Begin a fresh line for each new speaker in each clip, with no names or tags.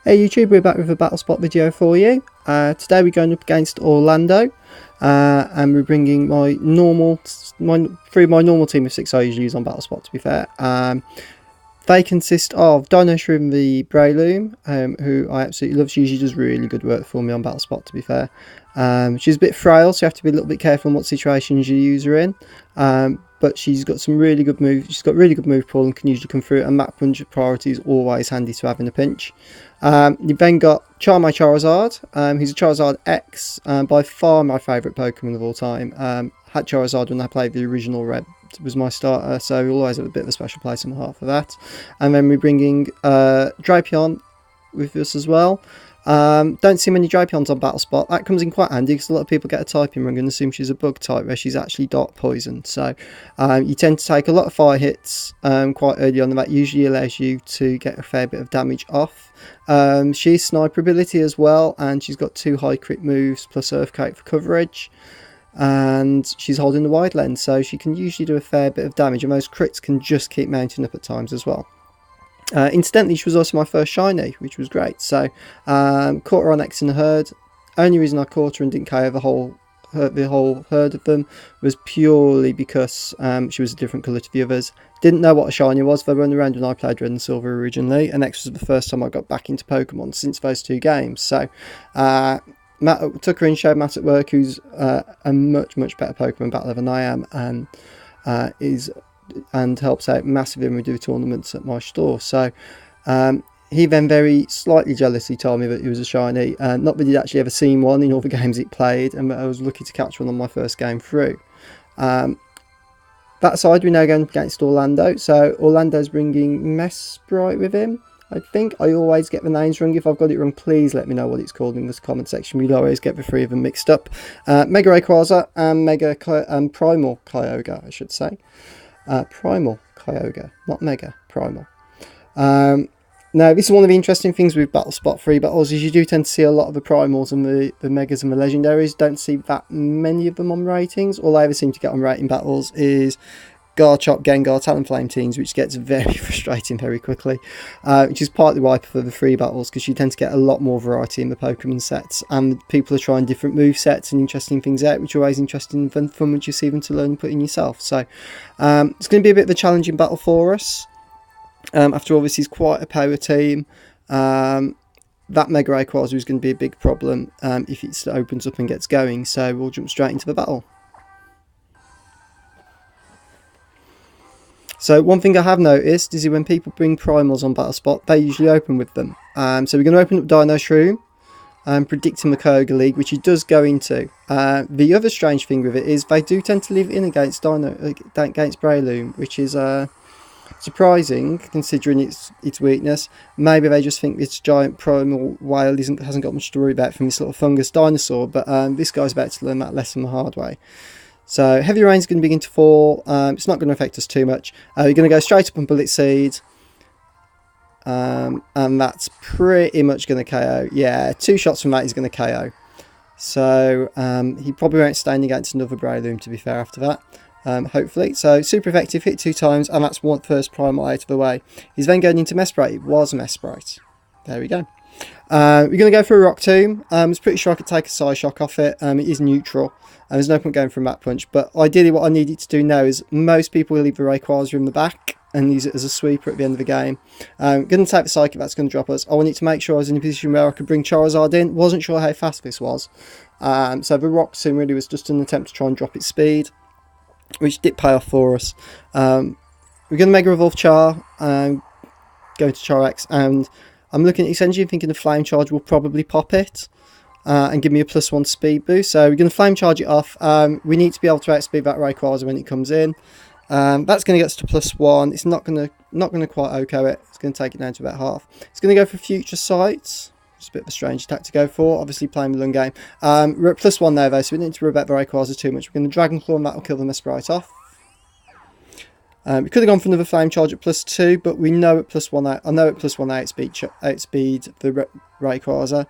Hey YouTube, we're back with a battle spot video for you. Today we're going up against Orlando, and we're bringing my normal team of 6 I usually use on battle spot. To be fair, they consist of Dino-Shroom the Breloom, who I absolutely love. She usually does really good work for me on battle spot. To be fair, she's a bit frail, so you have to be a little bit careful in what situations you use her in. But she's got some really good moves. She's got really good move pool and can usually come through. And map punch priority is always handy to have in a pinch. You've then got Charizard. He's a Charizard X, by far my favourite Pokemon of all time. Had Charizard when I played the original Red, was my starter, so we'll always have a bit of a special place in my heart for that. And then we're bringing Drapion with us as well. Don't see many Drapions on battle spot. That comes in quite handy because a lot of people get a typing wrong and assume she's a bug type where she's actually dark poison. So you tend to take a lot of fire hits quite early on, and that usually allows you to get a fair bit of damage off. She's sniper ability as well, and she's got 2 high crit moves plus Earthquake for coverage. And she's holding the wide lens, so she can usually do a fair bit of damage, and those crits can just keep mounting up at times as well. Incidentally, she was also my first shiny, which was great. So caught her on X in the herd. Only reason I caught her and didn't KO the whole herd of them was purely because she was a different colour to the others. Didn't know what a shiny was. They run around when I played Red and Silver originally, and X was the first time I got back into Pokemon since those 2 games. So Matt took her in, showed Matt at work, who's a much better Pokemon battler than I am, and helps out massively when we do tournaments at my store. So he then very slightly jealously told me that he was a shiny, not that he'd actually ever seen one in all the games he played, and I was lucky to catch one on my first game through. That side, we're now going against Orlando. So Orlando's bringing Mesprit with him. I think I always get the names wrong. If I've got it wrong, please let me know what it's called in the comment section. We always get the 3 of them mixed up. Mega Rayquaza and Primal Kyogre, I should say. Primal Kyogre, not Mega, Primal. Now, this is one of the interesting things with Battle Spot 3 battles, is you do tend to see a lot of the Primals and the Megas and the Legendaries. Don't see that many of them on ratings. All I ever seem to get on rating battles is Garchomp, Gengar, Talonflame teams, which gets very frustrating very quickly, which is partly why I prefer the 3 battles, because you tend to get a lot more variety in the Pokemon sets, and people are trying different move sets and interesting things out, which are always interesting and fun once you see them to learn and put in yourself. So it's going to be a bit of a challenging battle for us. After all, this is quite a power team. That Mega Rayquaza is going to be a big problem if it opens up and gets going, so we'll jump straight into the battle. So one thing I have noticed is when people bring Primals on battle spot, they usually open with them. So we're going to open up Dino-Shroom, predicting the Kyogre League, which he does go into. The other strange thing with it is they do tend to live in against Breloom, which is surprising considering its weakness. Maybe they just think this giant primal whale hasn't got much to worry about from this little fungus dinosaur, but this guy's about to learn that lesson the hard way. So heavy rain's going to begin to fall. It's not going to affect us too much. You're going to go straight up on Bullet Seed, and that's pretty much going to KO. Yeah, 2 shots from that is going to KO. So he probably won't stand against another Breloom, to be fair, after that. Hopefully. So super effective, hit 2 times, and that's one first Primal out of the way. He's then going into Mesprit. It was Mesprit. There we go. We're going to go for a Rock Tomb. I was pretty sure I could take a Psy Shock off it. It is neutral, and there's no point going for a Map Punch. But ideally what I need it to do now is most people will leave the Rayquaza in the back and use it as a sweeper at the end of the game. I'm going to take the Psychic, that's going to drop us. I wanted to make sure I was in a position where I could bring Charizard in. Wasn't sure how fast this was. So the Rock Tomb really was just an attempt to try and drop its speed, which did pay off for us. We're going to Mega Evolve Char, go to Char X, and I'm looking at essentially thinking the Flame Charge will probably pop it and give me a +1 speed boost. So we're going to Flame Charge it off. We need to be able to outspeed that Rayquaza when it comes in. That's going to get us to +1. It's not going to quite OHKO it. It's going to take it down to about half. It's going to go for Future Sight. It's a bit of a strange attack to go for, obviously playing the long game. We're at +1 there though, so we don't need to worry about the Rayquaza too much. We're going to Dragon Claw, and that will kill the Mesprit off. We could have gone for another Flame Charge at +2, but we know at +1. I know at +1 outspeed the Rayquaza.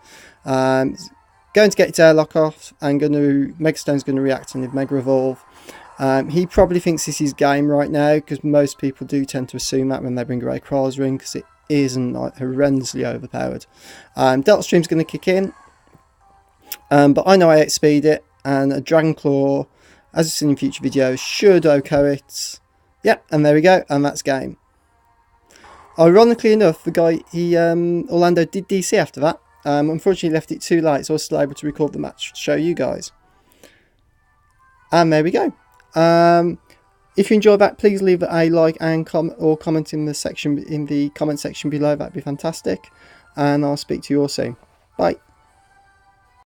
Going to get its airlock off, and Mega Stone's going to react and Mega Evolve. He probably thinks this is game right now, because most people do tend to assume that when they bring a Rayquaza in, because isn't like horrendously overpowered. Dino-Shroom's going to kick in, but I know I outspeed it, and a Dragon Claw, as I've seen in future videos, should OHKO it. Yep, and there we go, and that's game. Ironically enough, the guy, Orlando did DC after that. Unfortunately left it too late, so I was still able to record the match to show you guys. And there we go. If you enjoyed that, please leave a like and comment in the comment section below. That'd be fantastic. And I'll speak to you all soon. Bye.